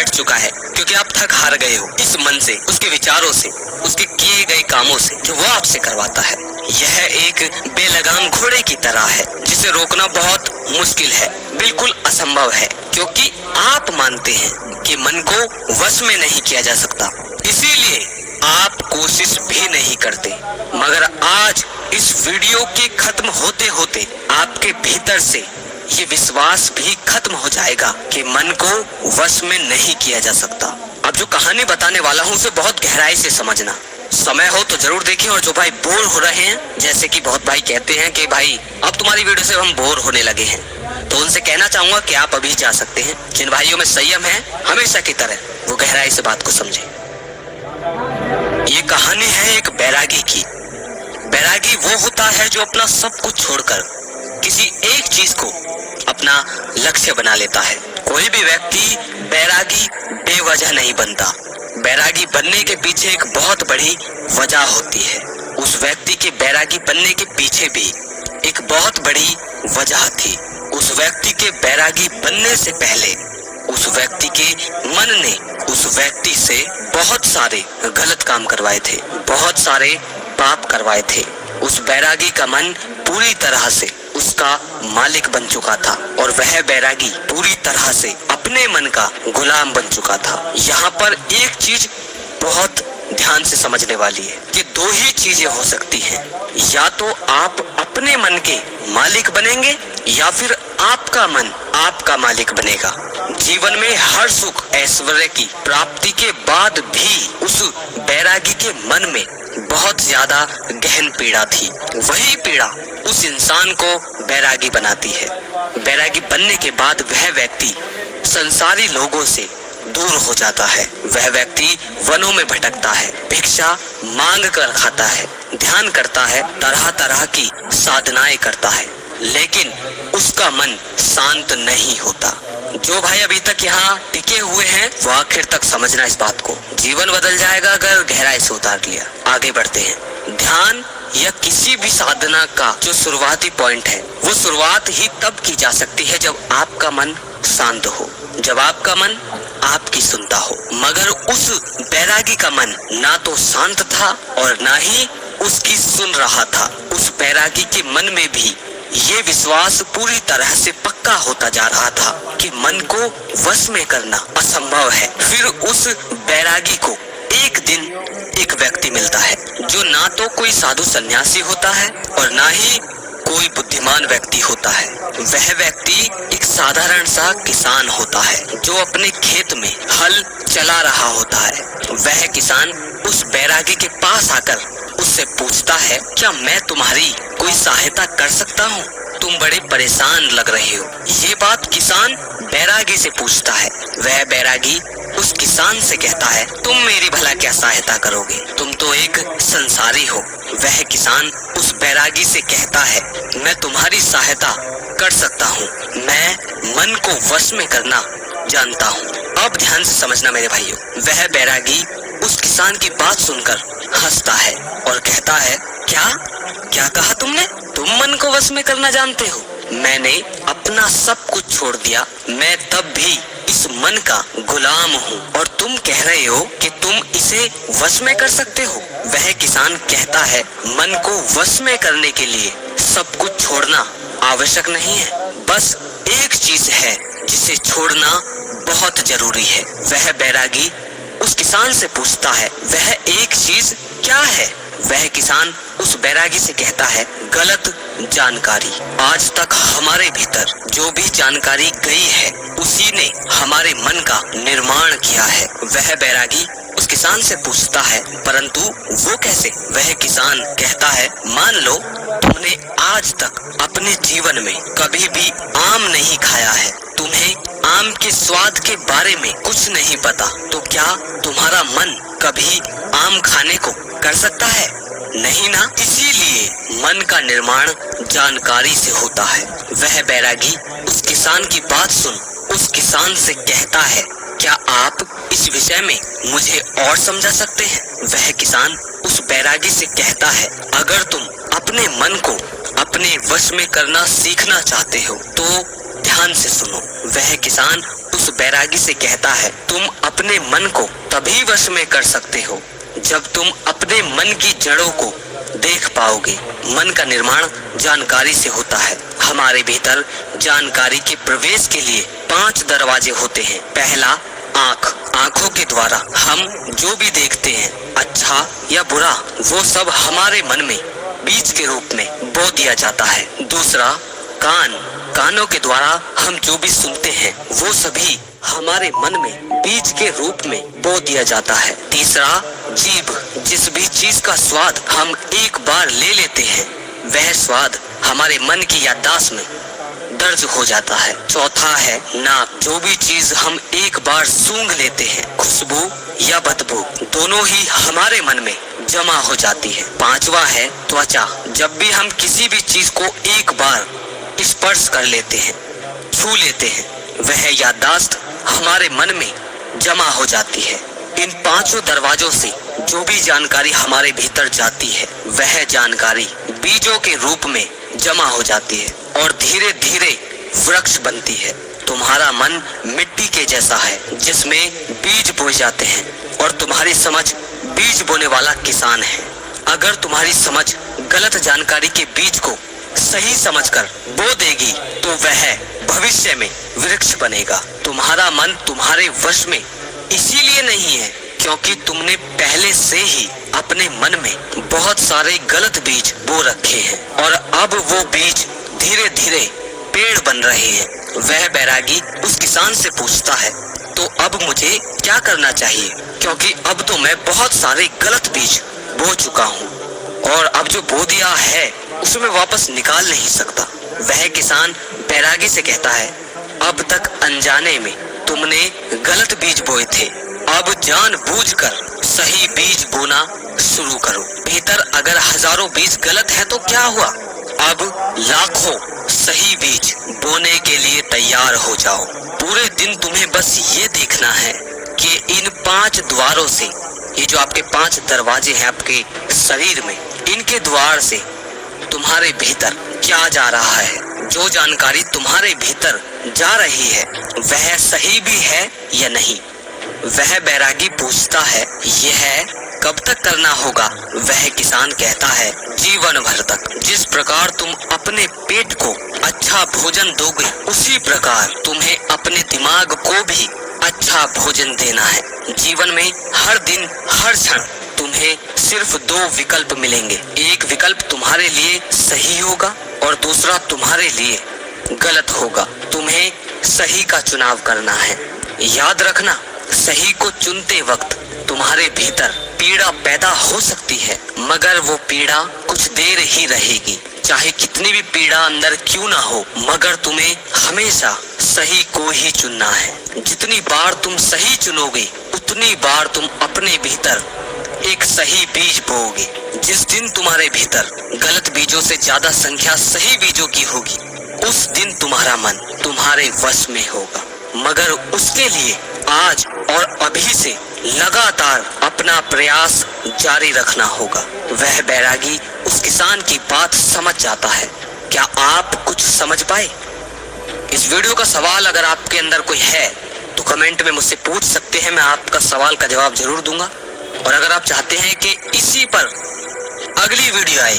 बैठ चुका है, क्योंकि आप थक हार गए हो इस मन से, उसके विचारों से, उसके किए गए कामों से जो वो आपसे करवाता है। यह एक बेलगाम घोड़े की तरह है जिसे रोकना बहुत मुश्किल है, बिल्कुल असंभव है, क्योंकि आप मानते हैं कि मन को वश में नहीं किया जा सकता, इसीलिए आप कोशिश भी नहीं करते। मगर आज इस वीडियो के खत्म होते होते आपके भीतर से ये विश्वास भी खत्म हो जाएगा कि मन को वश में नहीं किया जा सकता। अब जो कहानी बताने वाला हूँ उसे बहुत गहराई से समझना, समय हो तो जरूर देखें। और जो भाई बोर हो रहे हैं, जैसे कि बहुत भाई कहते हैं कि भाई अब तुम्हारी वीडियो से हम बोर होने लगे हैं, तो उनसे कहना चाहूंगा कि आप अभी जा सकते हैं। जिन भाइयों में संयम है हमेशा की तरह, वो गहराई से बात को समझे। ये कहानी है एक बैरागी की। बैरागी वो होता है जो अपना सब कुछ छोड़कर किसी एक चीज को अपना लक्ष्य बना लेता है। कोई भी व्यक्ति बैरागी बेवजह नहीं बनता। बैरागी बनने के पीछे एक बहुत बड़ी वजह होती है। उस व्यक्ति के बैरागी बनने के पीछे भी एक बहुत बड़ी वजह थी। उस व्यक्ति के बैरागी बनने से पहले उस व्यक्ति के मन ने उस व्यक्ति से बहुत सारे गलत काम करवाए थे, बहुत सारे पाप करवाए थे। उस बैरागी का मन पूरी तरह से उसका मालिक बन चुका था और वह बैरागी पूरी तरह से अपने मन का गुलाम बन चुका था। यहाँ पर एक चीज बहुत ध्यान से समझने वाली है कि दो ही चीजें हो सकती हैं, या तो आप अपने मन के मालिक बनेंगे या फिर आपका मन आपका मालिक बनेगा। जीवन में हर सुख ऐश्वर्य की प्राप्ति के बाद भी उस बैरागी के मन में बहुत ज्यादा गहन पीड़ा थी। वही पीड़ा उस इंसान को बैरागी बनाती है। बैरागी बनने के बाद वह व्यक्ति संसारी लोगों से दूर हो जाता है। वह व्यक्ति वनों में भटकता है, भिक्षा मांग कर खाता है, ध्यान करता है, तरह तरह की साधनाएं करता है, लेकिन उसका मन शांत नहीं होता। जो भाई अभी तक यहाँ टिके हुए हैं वो आखिर तक समझना इस बात को। जीवन बदल जाएगा अगर गहराई से उतार लिया। आगे बढ़ते हैं। ध्यान या किसी भी साधना का जो शुरुआती पॉइंट है, वो शुरुआत ही तब की जा सकती है जब आपका मन शांत हो, जब आपका मन आपकी सुनता हो। मगर उस बैरागी का मन ना तो शांत था और ना ही उसकी सुन रहा था। उस बैरागी के मन में भी ये विश्वास पूरी तरह से पक्का होता जा रहा था कि मन को वश में करना असंभव है। फिर उस बैरागी को एक दिन एक व्यक्ति मिलता है जो ना तो कोई साधु सन्यासी होता है और ना ही कोई बुद्धिमान व्यक्ति होता है। वह व्यक्ति एक साधारण सा किसान होता है जो अपने खेत में हल चला रहा होता है। वह किसान उस बैरागी के पास आकर उससे पूछता है, क्या मैं तुम्हारी कोई सहायता कर सकता हूँ? तुम बड़े परेशान लग रहे हो। ये बात किसान बैरागी से पूछता है। वह बैरागी उस किसान से कहता है, तुम मेरी भला क्या सहायता करोगे? तुम तो एक संसारी हो। वह किसान उस बैरागी से कहता है, मैं तुम्हारी सहायता कर सकता हूँ, मैं मन को वश में करना जानता हूँ। अब ध्यान से समझना मेरे भाइयों। वह बैरागी उस किसान की बात सुनकर हंसता है और कहता है, क्या कहा तुमने? तुम मन को वश में करना जानते हो? मैंने अपना सब कुछ छोड़ दिया, मैं तब भी इस मन का गुलाम हूँ और तुम कह रहे हो कि तुम इसे वश में कर सकते हो। वह किसान कहता है, मन को वश में करने के लिए सब कुछ छोड़ना आवश्यक नहीं है, बस एक चीज है जिसे छोड़ना बहुत जरूरी है। वह बैरागी उस किसान से पूछता है, वह एक चीज क्या है? वह किसान उस बैरागी से कहता है, गलत जानकारी। आज तक हमारे भीतर जो भी जानकारी गई है उसी ने हमारे मन का निर्माण किया है। वह बैरागी उस किसान से पूछता है, परंतु वो कैसे? वह किसान कहता है, मान लो तुमने आज तक अपने जीवन में कभी भी आम नहीं खाया है, तुम्हें आम के स्वाद के बारे में कुछ नहीं पता, तो क्या तुम्हारा मन कभी आम खाने को कर सकता है? नहीं ना। इसीलिए मन का निर्माण जानकारी से होता है। वह बैरागी उस किसान की बात सुन उस किसान से कहता है, क्या आप इस विषय में मुझे और समझा सकते हैं? वह किसान उस बैरागी से कहता है, अगर तुम अपने मन को अपने वश में करना सीखना चाहते हो तो ध्यान से सुनो। वह किसान उस बैरागी से कहता है, तुम अपने मन को तभी वश में कर सकते हो जब तुम अपने मन की जड़ों को देख पाओगे। मन का निर्माण जानकारी से होता है। हमारे भीतर जानकारी के प्रवेश के लिए 5 दरवाजे होते हैं। पहला, आँख। आँखों के द्वारा हम जो भी देखते हैं, अच्छा या बुरा, वो सब हमारे मन में बीज के रूप में बो दिया जाता है। दूसरा, कान। कानों के द्वारा हम जो भी सुनते हैं, वो सभी हमारे मन में बीज के रूप में बो दिया जाता है। तीसरा, जीभ। जिस भी चीज का स्वाद हम एक बार ले लेते हैं, वह स्वाद हमारे मन की याददाश्त में दर्ज हो जाता है। चौथा है नाक। जो भी चीज हम एक बार सूंघ लेते हैं, खुशबू या बदबू, दोनों ही हमारे मन में जमा हो जाती है। पांचवा है त्वचा। जब भी हम किसी भी चीज को एक बार स्पर्श कर लेते हैं, छू लेते हैं, वह याददाश्त हमारे मन में जमा हो जाती है। इन 5 दरवाजों से जो भी जानकारी हमारे भीतर जाती है, वह जानकारी बीजों के रूप में जमा हो जाती है और धीरे धीरे वृक्ष बनती है। तुम्हारा मन मिट्टी के जैसा है जिसमें बीज बोए जाते हैं और तुम्हारी समझ बीज बोने वाला किसान है। अगर तुम्हारी समझ गलत जानकारी के बीज को सही समझकर बो देगी तो वह भविष्य में वृक्ष बनेगा। तुम्हारा मन तुम्हारे वश में इसीलिए नहीं है क्योंकि तुमने पहले से ही अपने मन में बहुत सारे गलत बीज बो रखे हैं और अब वो बीज धीरे धीरे पेड़ बन रहे हैं। वह बैरागी उस किसान से पूछता है, तो अब मुझे क्या करना चाहिए? क्योंकि अब तो मैं बहुत सारे गलत बीज बो चुका हूँ और अब जो बो दिया है उसे मैं वापस निकाल नहीं सकता। वह किसान बैरागी से कहता है, अब तक अनजाने में तुमने गलत बीज बोए थे, अब जानबूझकर सही बीज बोना शुरू करो। भीतर अगर हजारों बीज गलत है तो क्या हुआ? अब लाखों सही बीज बोने के लिए तैयार हो जाओ। पूरे दिन तुम्हें बस ये देखना है कि इन 5 द्वारों से, ये जो आपके 5 दरवाजे हैं आपके शरीर में, इनके द्वार से तुम्हारे भीतर क्या जा रहा है। जो जानकारी तुम्हारे भीतर जा रही है वह सही भी है या नहीं। वह बैरागी पूछता है, यह कब तक करना होगा? वह किसान कहता है, जीवन भर तक। जिस प्रकार तुम अपने पेट को अच्छा भोजन दोगे, उसी प्रकार तुम्हें अपने दिमाग को भी अच्छा भोजन देना है। जीवन में हर दिन हर क्षण तुम्हें सिर्फ 2 विकल्प मिलेंगे। एक विकल्प तुम्हारे लिए सही होगा और दूसरा तुम्हारे लिए गलत होगा। तुम्हें सही का चुनाव करना है। याद रखना, सही को चुनते वक्त तुम्हारे भीतर पीड़ा पैदा हो सकती है, मगर वो पीड़ा कुछ देर ही रहेगी। चाहे कितनी भी पीड़ा अंदर क्यों ना हो, मगर तुम्हें हमेशा सही को ही चुनना है। जितनी बार तुम सही चुनोगे, उतनी बार तुम अपने भीतर एक सही बीज बोओगे। जिस दिन तुम्हारे भीतर गलत बीजों से ज्यादा संख्या सही बीजों की होगी, उस दिन तुम्हारा मन तुम्हारे वश में होगा। मगर उसके लिए आज और अभी से लगातार अपना प्रयास जारी रखना होगा। वह बैरागी उस किसान की बात समझ जाता है। क्या आप कुछ समझ पाए? इस वीडियो का सवाल अगर आपके अंदर कोई है तो कमेंट में मुझसे पूछ सकते हैं, मैं आपका सवाल का जवाब जरूर दूंगा। और अगर आप चाहते हैं कि इसी पर अगली वीडियो आए